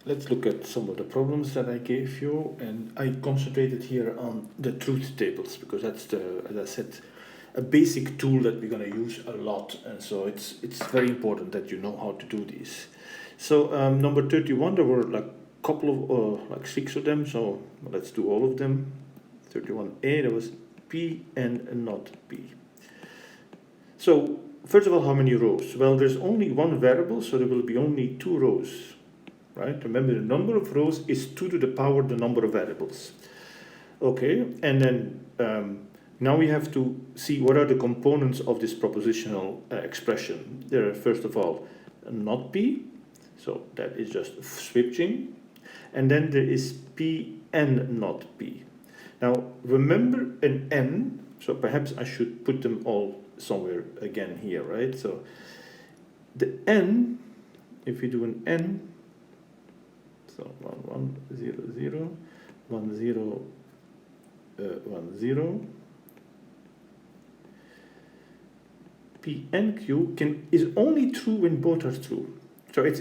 let's look at some of the problems that I gave you, and I concentrated here on the truth tables because that's the, as I said, a basic tool that we're going to use a lot, and so it's very important that you know how to do these. So number 31, there were like a couple of like 6 of them, so let's do all of them. 31a, there was P and not P. So first of all, how many rows? Well, there's only one variable, so there will be only 2 rows, right? Remember, the number of rows is 2 to the power the number of variables. Okay, and then now we have to see what are the components of this propositional expression. There are, first of all, not P, so that is just switching, and then there is P and not P. Now remember an N, so perhaps I should put them all somewhere again here, right? So the N, if we do an N, so 1 1 0 0 1 0 1 0, P and Q is only true when both are true. So it's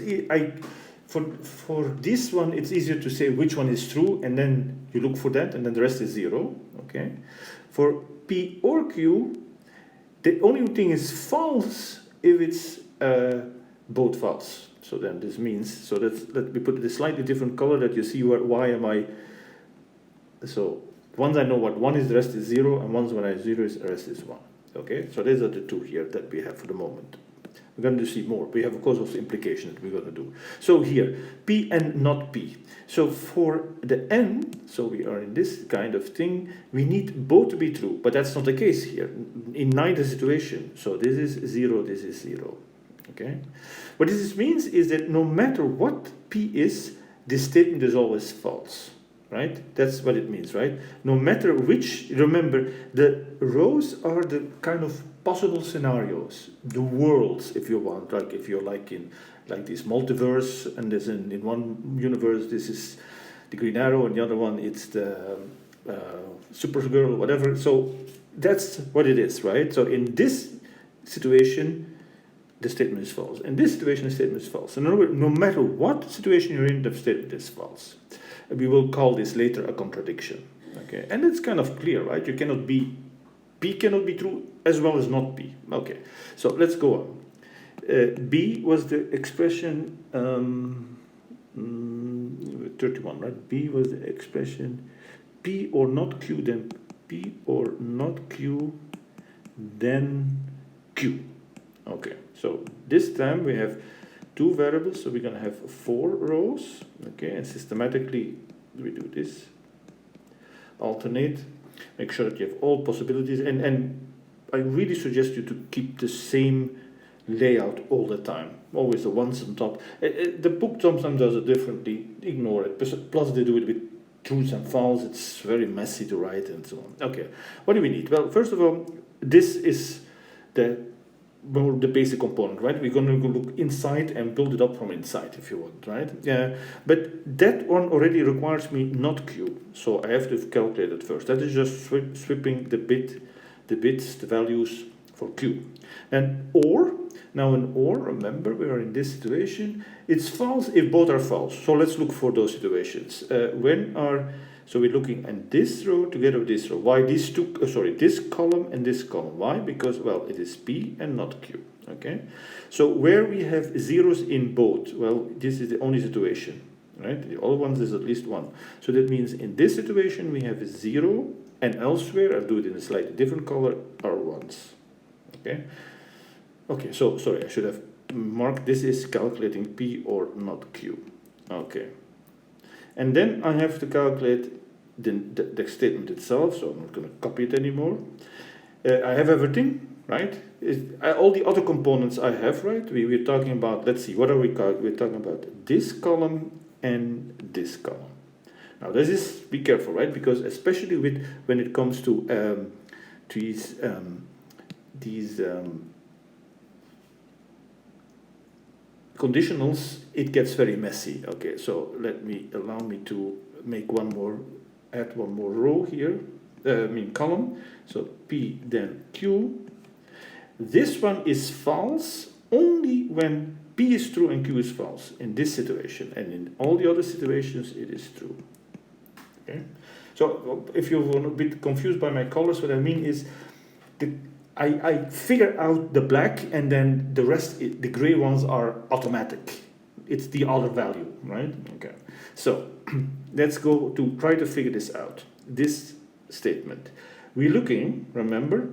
for this one it's easier to say which one is true, and then you look for that, and then the rest is 0. Okay. For P or Q, the only thing is false if it's both false. So then this means, so let me put it a slightly different color that you see why am I. So once I know what 1 is, the rest is 0, and once when I 0 is, the rest is 1. Okay, so these are the 2 here that we have for the moment. We're going to see more. We have, of course, also implications that we're going to do. So here, P and not P. So for the N, so we are in this kind of thing, we need both to be true, but that's not the case here, in neither situation. So this is 0, this is 0. Okay? What this means is that no matter what P is, this statement is always false. Right? That's what it means, right? No matter which, remember, the rows are the kind of possible scenarios, the worlds, if you want, like if you're like in like this multiverse, and there's in one universe this is the Green Arrow, and the other one it's the Supergirl, whatever. So that's what it is, right? So in this situation, the statement is false. In this situation, the statement is false. In other words, no matter what situation you're in, the statement is false. We will call this later a contradiction. Okay, and it's kind of clear, right? You cannot be, P cannot be true as well as not P. Okay, so let's go on. B was the expression 31, right? B was the expression P or not Q, then P or not Q, then Q. Okay, so this time we have 2 variables, so we're going to have 4 rows. Okay, and systematically we do this. Alternate, make sure that you have all possibilities, and I really suggest you to keep the same layout all the time, always the ones on top. The book sometimes does it differently, ignore it, plus they do it with truths and false, it's very messy to write and so on. Okay, what do we need? Well, first of all, this is the basic component, right? We're going to go look inside and build it up from inside if you want, right? Yeah, but that one already requires me not Q, so I have to calculate it first. That is just swapping the bits, the values for Q. And OR, now in OR, remember we are in this situation, it's false if both are false. So let's look for those situations. So we're looking at this row together with this row. Why these two, this column and this column? Why? Because, well, it is P and not Q, okay? So where we have zeros in both, well, this is the only situation, right? The other ones is at least 1. So that means in this situation we have 0, and elsewhere, I'll do it in a slightly different color, are 1s, okay? Okay, so, sorry, I should have marked this is calculating P or not Q, okay. And then I have to calculate the statement itself, so I'm not going to copy it anymore. I have everything, right? All the other components I have, right? We're talking about, let's see, what are we're talking about this column and this column. Now this is, be careful, right? Because especially when it comes to these conditionals, it gets very messy. Okay, so allow me to make add one more row here, column. So P then Q. This one is false only when P is true and Q is false in this situation, and in all the other situations it is true. Okay. So if you're a bit confused by my colors, what I mean is I figure out the black, and then the rest, the gray ones are automatic. It's the other value, right? Okay. So let's go to try to figure this out. This statement. We're looking, remember,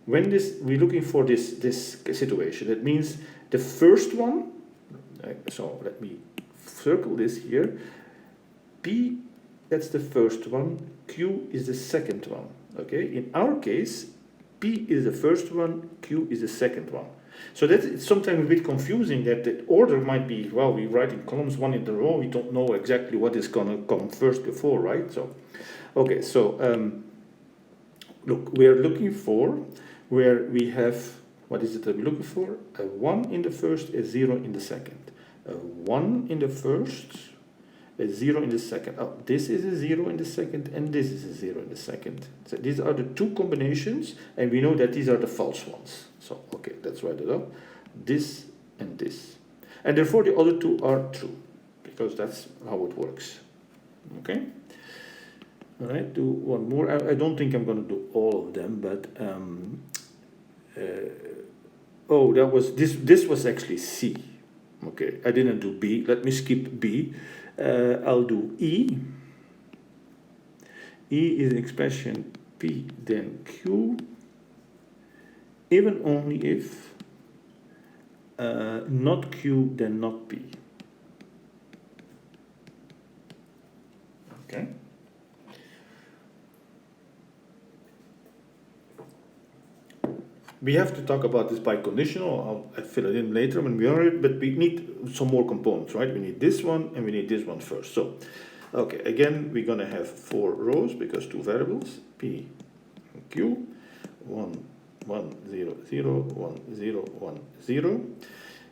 we're looking for this situation. That means the first one, so let me circle this here. P, that's the first one. Q is the second one. Okay. In our case, P is the first one, Q is the second one. So it's sometimes a bit confusing that the order might be, well, we write in columns one in a row, we don't know exactly what is going to come first before, right? So, okay, so look, we are looking for where we have, what is it that we're looking for? A 1 in the first, a 0 in the second. A 1 in the first, a 0 in the second. Oh, this is a 0 in the second, and this is a 0 in the second. So these are the two combinations, and we know that these are the false ones. So, okay, let's write it up. This and this. And therefore the other two are true, because that's how it works. Okay? All right, do one more. I don't think I'm going to do all of them, but oh, that was this was actually C. Okay, I didn't do B. Let me skip B. I'll do E. E is an expression P then Q, even only if not Q then not P. Okay. We have to talk about this biconditional. I'll fill it in later when we are it, but we need some more components, right? We need this one and we need this one first. So, okay, again, we're going to have 4 rows because 2 variables, P and Q, 1, 1, 0, 0, 1, 0, 1, 0.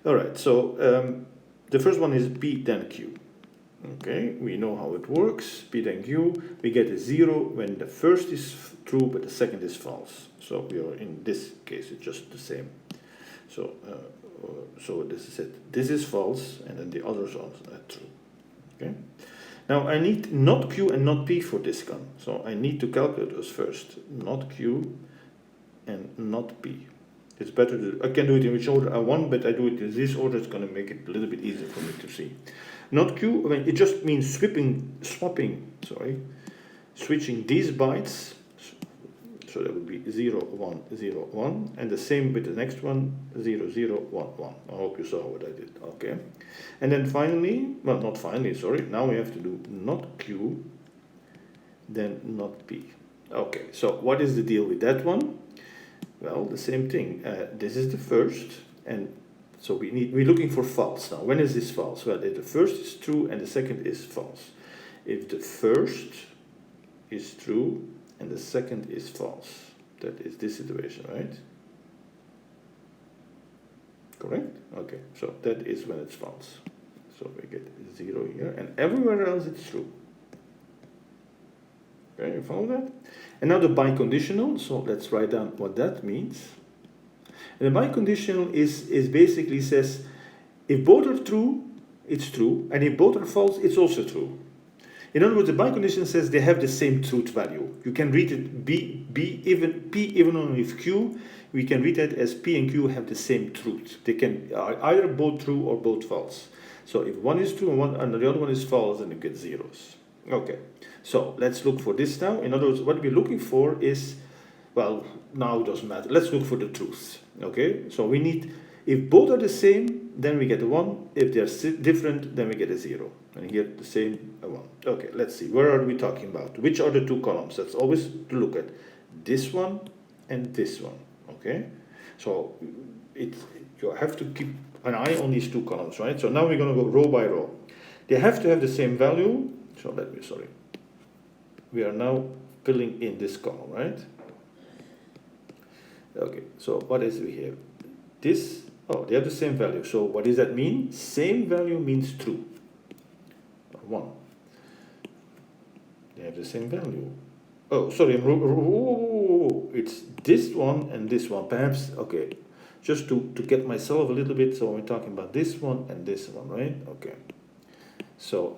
All right, so the first one is P then Q. Okay, we know how it works. P then Q, we get a 0 when the first is true but the second is false. So we are, in this case, it's just the same. So so this is it. This is false, and then the others are true. Okay. Now I need not Q and not P for this one. So I need to calculate those first. Not Q and not P. It's better to, I can do it in which order I want, but I do it in this order. It's going to make it a little bit easier for me to see. Not Q, I mean, it just means switching these bytes. So that would be 0, 1, 0, 1, and the same with the next one, 0, 0, 1, 1. I hope you saw what I did. Okay. And then finally, well, not finally, sorry, now we have to do not Q, then not P. Okay, so what is the deal with that one? Well, the same thing. This is the first, and so we're looking for false now. When is this false? Well, if the first is true and the second is false. If the first is true and the second is false, that is this situation, right? Correct? Okay, so that is when it's false. So we get 0 here, and everywhere else it's true. Okay, you follow that? And now the biconditional, so let's write down what that means. And the biconditional is basically says, if both are true, it's true, and if both are false, it's also true. In other words, the biconditional says they have the same truth value. You can read it P even only if Q, we can read it as P and Q have the same truth. They can either both true or both false. So if one is true and the other one is false, then you get zeros. Okay, so let's look for this now. In other words, what we're looking for is, well, now it doesn't matter. Let's look for the truth. Okay, so we need, if both are the same, then we get a 1. If they're different, then we get a 0. And here the same, a 1. Okay, let's see. Where are we talking about? Which are the two columns? That's always to look at. This one and this one. Okay, so you have to keep an eye on these two columns, right? So now we're going to go row by row. They have to have the same value. So we are now filling in this column, right? Okay, so what is we have? This, oh, they have the same value. So what does that mean? Same value means true. 1. They have the same value. Oh, sorry, it's this one and this one. Perhaps, okay. just to get myself a little bit, so we're talking about this one and this one, right? Okay. So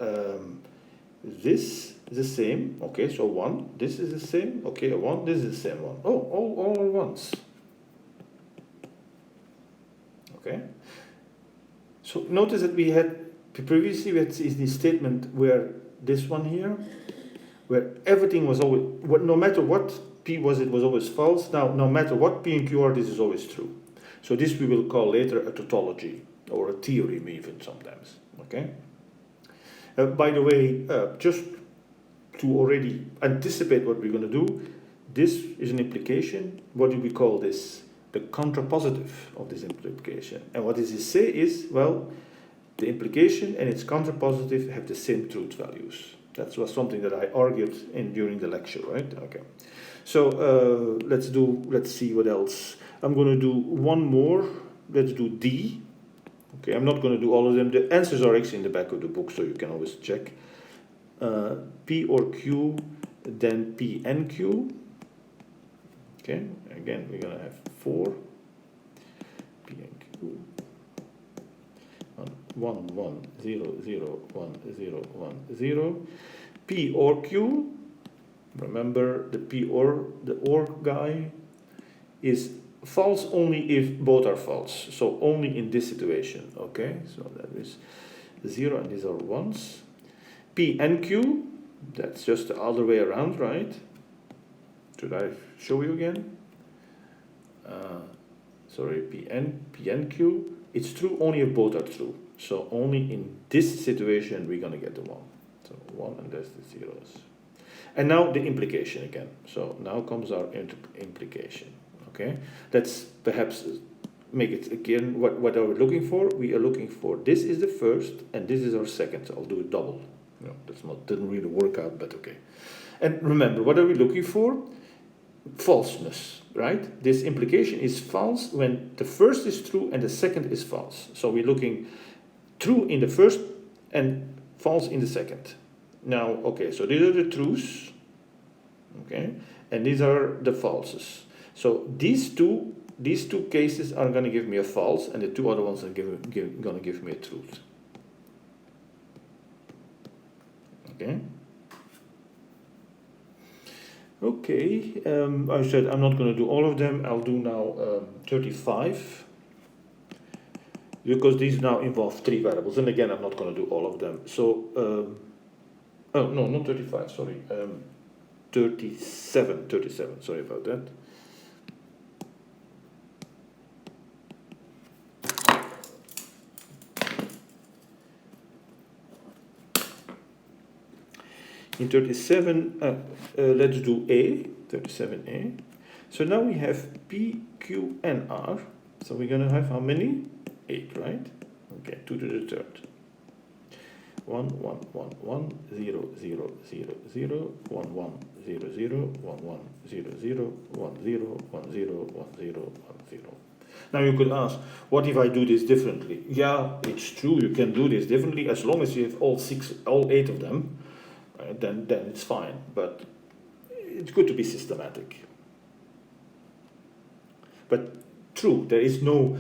this is the same, okay, so 1, this is the same, okay, 1, this is the same one. Oh, all ones. Okay. So notice that we had previously this statement where this one here, where everything was always, no matter what P was, it was always false. Now, no matter what P and Q are, this is always true. So this we will call later a tautology, or a theorem even sometimes, okay? By the way, just to already anticipate what we're going to do, this is an implication. What do we call this? The contrapositive of this implication. And what does it say is, well, the implication and its contrapositive have the same truth values. That was something that I argued during the lecture, right? Okay. So let's see what else. I'm going to do one more. Let's do D. Okay, I'm not going to do all of them. The answers are actually in the back of the book, so you can always check. P or Q, then P and Q. Okay, again, we're going to have 4. P and Q. 1, 1, 0, 0, 1, 0, 1, 0. P or Q. Remember, the P or, the OR guy is false only if both are false. So only in this situation, okay? So that is 0 and these are 1s. P and Q, that's just the other way around, right? Should I show you again? Sorry, P and Q, it's true only if both are true. So only in this situation we're gonna get the 1. So 1 and that's the zeros. And now the implication again. So now comes our implication, okay? Let's perhaps make it again, what are we looking for? We are looking for, this is the first and this is our second. So I'll do it double. No, didn't really work out, but okay. And remember, what are we looking for? Falseness, right? This implication is false when the first is true and the second is false. So we're looking true in the first and false in the second. Now, okay, so these are the truths, okay, and these are the falses. So these two cases are going to give me a false, and the two other ones are going to give me a truth. Okay. Okay, I said I'm not going to do all of them. I'll do now 35. Because these now involve 3 variables. And again, I'm not going to do all of them. So, oh, no, not 35, sorry. 37, sorry about that. In 37, let's do A, 37A. So now we have P, Q, and R. So we're going to have how many? 8, right? Okay, 2 to the third. 1, 1, 1, 1, 0, 0, 0, 0, 1, 1, 0, 0, 1, 1, 0, 0, 1, 0, 1, 0, 1, 0, 1, 0. Now you could ask, what if I do this differently? Yeah, it's true, you can do this differently as long as you have all 8 of them, right? Then it's fine. But it's good to be systematic. But true, there is no.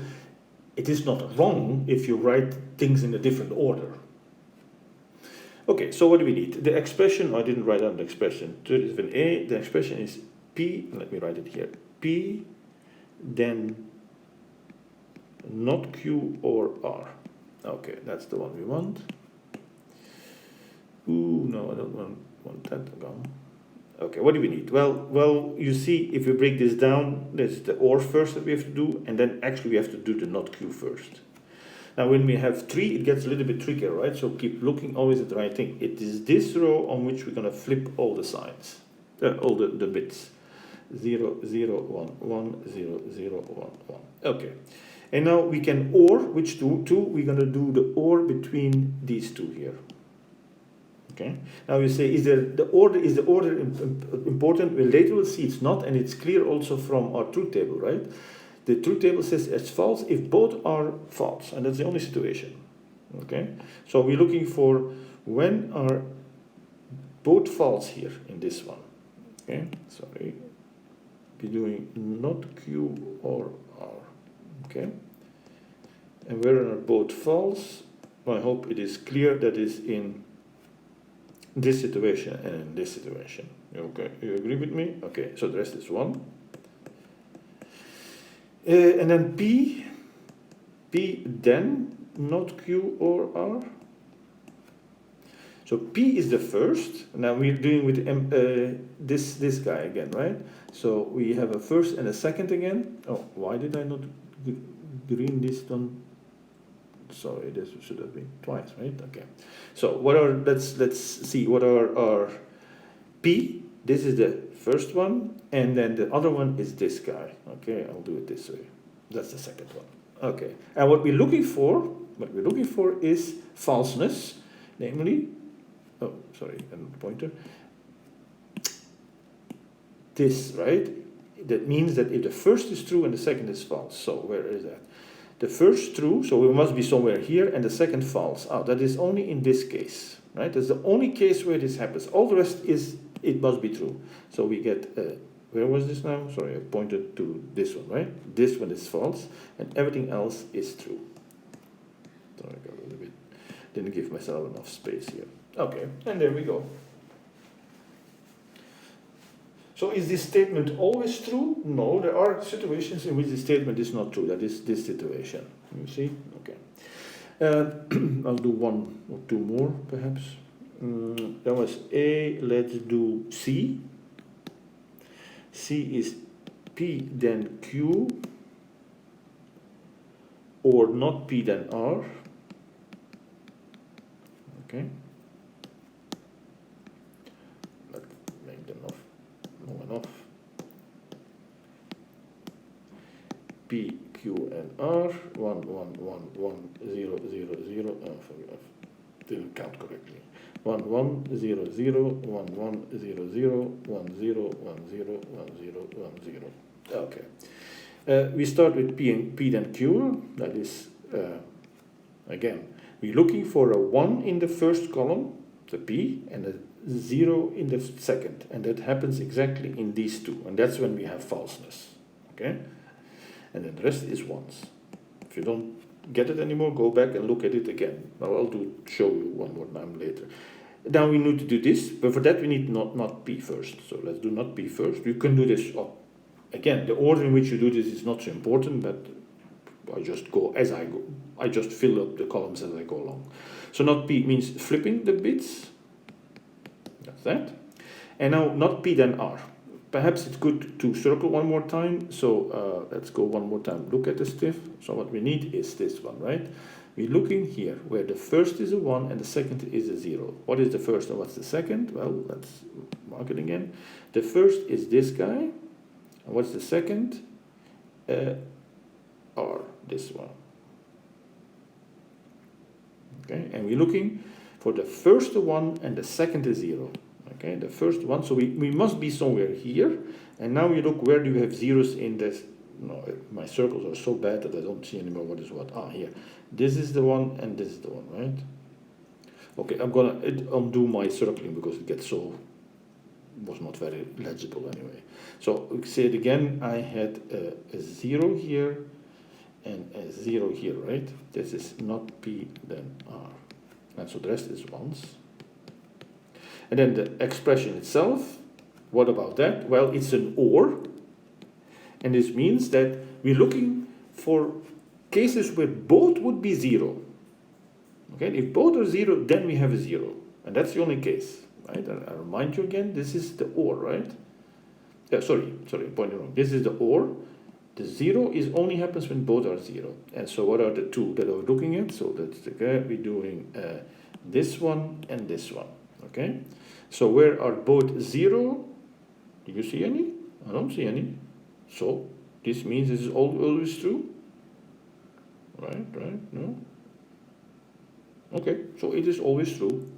It is not wrong if you write things in a different order. Okay, so what do we need? The expression, I didn't write down the expression. 37A, the expression is P, let me write it here. P, then not Q or R. Okay, that's the one we want. Ooh, no, I don't want that gone. Okay, what do we need? Well, you see, if we break this down, there's the OR first that we have to do, and then actually we have to do the not Q first. Now, when we have 3, it gets a little bit trickier, right? So keep looking always at the right thing. It is this row on which we're going to flip all the signs, all the bits. 0, 0, 1, 1, 0, 0, 1, 1. Okay. And now we can OR, which two? We're going to do the OR between these two here. Okay. Now you say, is the order important? Well, later we'll see it's not, and it's clear also from our truth table, right? The truth table says it's false if both are false, and that's the only situation. Okay. So we're looking for when are both false here in this one. Okay. Sorry. We're doing not Q or R. Okay. okay? And where are both false? I hope it is clear that is in this situation and in this situation. Okay, you agree with me? Okay, so the rest is 1. And then P then, not Q or R. So P is the first. Now we're dealing with this guy again, right? So we have a first and a second again. Oh, why did I not green this one? Sorry, this should have been twice, right? Okay. So what are, let's see what are our P. This is the first one, and then the other one is this guy. Okay, I'll do it this way. That's the second one. Okay. And what we're looking for is falseness, namely, oh, sorry, and pointer. This, right? That means that if the first is true and the second is false. So where is that? The first true, so we must be somewhere here, and the second false. Oh, that is only in this case, right? That's the only case where this happens. All the rest is, it must be true. So we get, where was this now? Sorry, I pointed to this one, right? This one is false, and everything else is true. Sorry, I got a little bit, didn't give myself enough space here. Okay, and there we go. So is this statement always true? No, there are situations in which the statement is not true. That is this situation. You see? Okay. I'll do 1 or 2 more, perhaps. That was A. Let's do C. C is P then Q, or not P then R. Okay. Let's make them long enough. P, Q, and R. 1, 1, 1, 0, 0, 0. I didn't count correctly. 1, 1, 0, 0, 1, 1, 0, 0, 1, 0, 1, 0, 1, 0, 1, 0. Okay. We start with P then Q. That is, again, we're looking for a 1 in the first column, the P, and a 0 in the second. And that happens exactly in these two. And that's when we have falseness. Okay? And then the rest is 1s. If you don't get it anymore, go back and look at it again. I'll show you one more time later. Now we need to do this, but for that we need not P first. So let's do not P first. You can do this. Again, the order in which you do this is not so important, but I just go as I go. I just fill up the columns as I go along. So not P means flipping the bits. That's that. And now not P then R. Perhaps it's good to circle one more time. So let's go one more time. Look at the stiff. So what we need is this one, right? We're looking here where the first is a 1 and the second is a 0. What is the first and what's the second? Well, let's mark it again. The first is this guy. And what's the second? R, this one. Okay, and we're looking for the first 1 and the second is 0. Okay, the first one. So we must be somewhere here. And now we look, where do you have zeros in this? No, my circles are so bad that I don't see anymore what is what. Ah, here. This is the one and this is the one, right? Okay, I'm gonna undo my circling because it gets so, was not very legible anyway. So say it again, I had a 0 here and a 0 here, right? This is not P then R. And so the rest is 1s. And then the expression itself, what about that? Well, it's an OR. And this means that we're looking for cases where both would be 0. Okay, if both are 0, then we have a 0. And that's the only case, right? I remind you again, this is the OR, right? Sorry, pointing wrong. This is the OR. The 0 is only happens when both are 0. And so what are the two that we're looking at? So that's the guy we're doing this one and this one. Okay? So where are both 0? Do you see any? I don't see any. So this means this is always true. Right, no? Okay, so it is always true.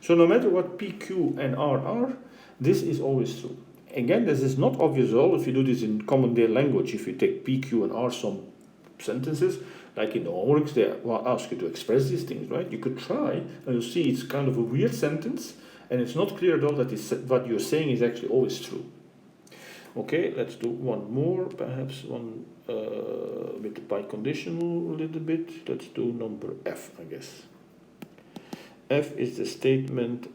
So no matter what P, Q, and R are, this is always true. Again, this is not obvious at all if you do this in common day language. If you take P, Q, and R, some sentences, like in the homeworks, they ask you to express these things, right? You could try, and you'll see it's kind of a weird sentence, and it's not clear at all that what you're saying is actually always true. Okay, let's do one more, perhaps one with the biconditional a little bit. Let's do number F, I guess. F is the statement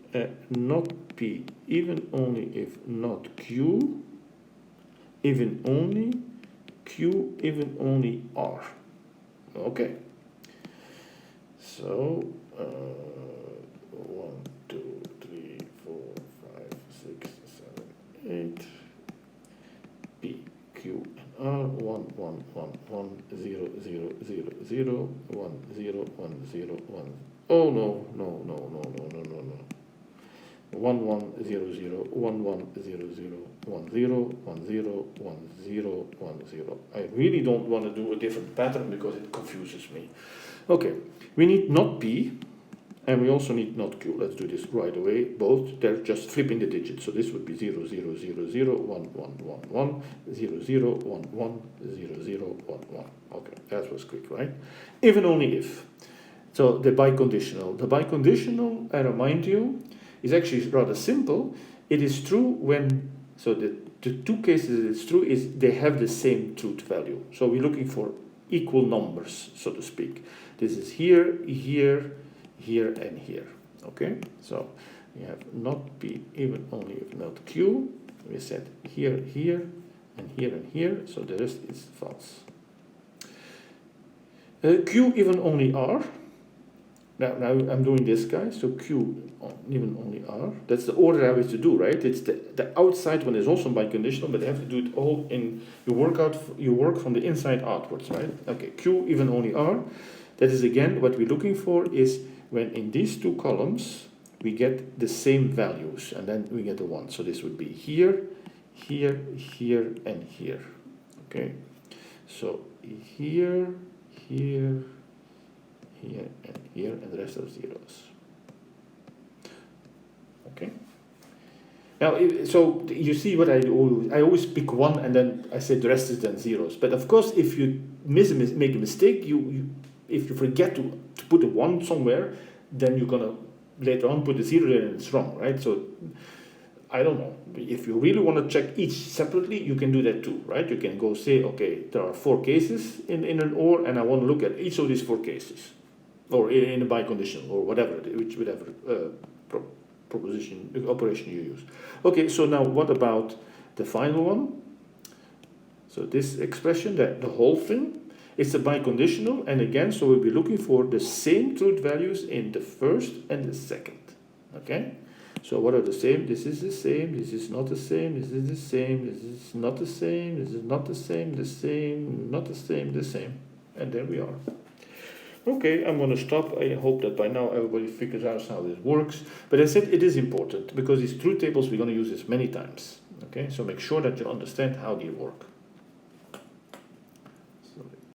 not P, even only if not Q, even only Q, even only R. Okay. So, 1, 2, 3, 4, 5, 6, 7, 8. P, Q, and R, 1, 1, 1, 1, 0, 0, 0, 0, 1, 0, 1, 0, 1. Oh no, no, no, no, no, no, no, no. 1, 1, 0, 0, 1, 1, 0, 0, 1, 0, 1, 0, 1, 0, 1, 0. I really don't want to do a different pattern because it confuses me. Okay, we need not P, and we also need not Q. Let's do this right away. Both, they're just flipping the digits. So this would be 0, 0, 0, 0, 1, 1, 1, 1, 0, 0, 1, 1, 0, 0, 1, 1. Okay, that was quick, right? If and only if. So the biconditional. The biconditional, I remind you, is actually rather simple. It is true when, so the two cases it's true is they have the same truth value. So we're looking for equal numbers, so to speak. This is here, here, here, and here. Okay, so we have not P, even only if not Q. We said here, here, and here, and here. So the rest is false. Q, even only R. Now I'm doing this, guys. So Q, even only R. That's the order I have to do, right? It's the outside one is also biconditional, but I have to do it all in. You work from the inside outwards, right? Okay. Q, even only R. That is again what we're looking for is when in these two columns we get the same values, and then we get the 1. So this would be here, here, here, and here. Okay. So here, here, here, and here, and the rest are zeros. Okay. Now, so you see what I do. I always pick one, and then I say the rest is then zeros. But of course, if you make a mistake, if you forget to put a 1 somewhere, then you're gonna later on put a 0 there and it's wrong, right? So I don't know. If you really want to check each separately, you can do that too, right? You can go say, okay, there are 4 cases in an OR, and I want to look at each of these 4 cases, or in a biconditional, or whatever operation you use. Okay, so now what about the final one? So this expression, that the whole thing, it's a biconditional, and again, so we'll be looking for the same truth values in the first and the second. Okay, so what are the same? This is the same, this is not the same, this is the same, this is not the same, this is not the same, the same, not the same, the same, and there we are. Okay, I'm going to stop. I hope that by now everybody figures out how this works. But I said it is important because these truth tables we're going to use this many times. Okay, so make sure that you understand how they work.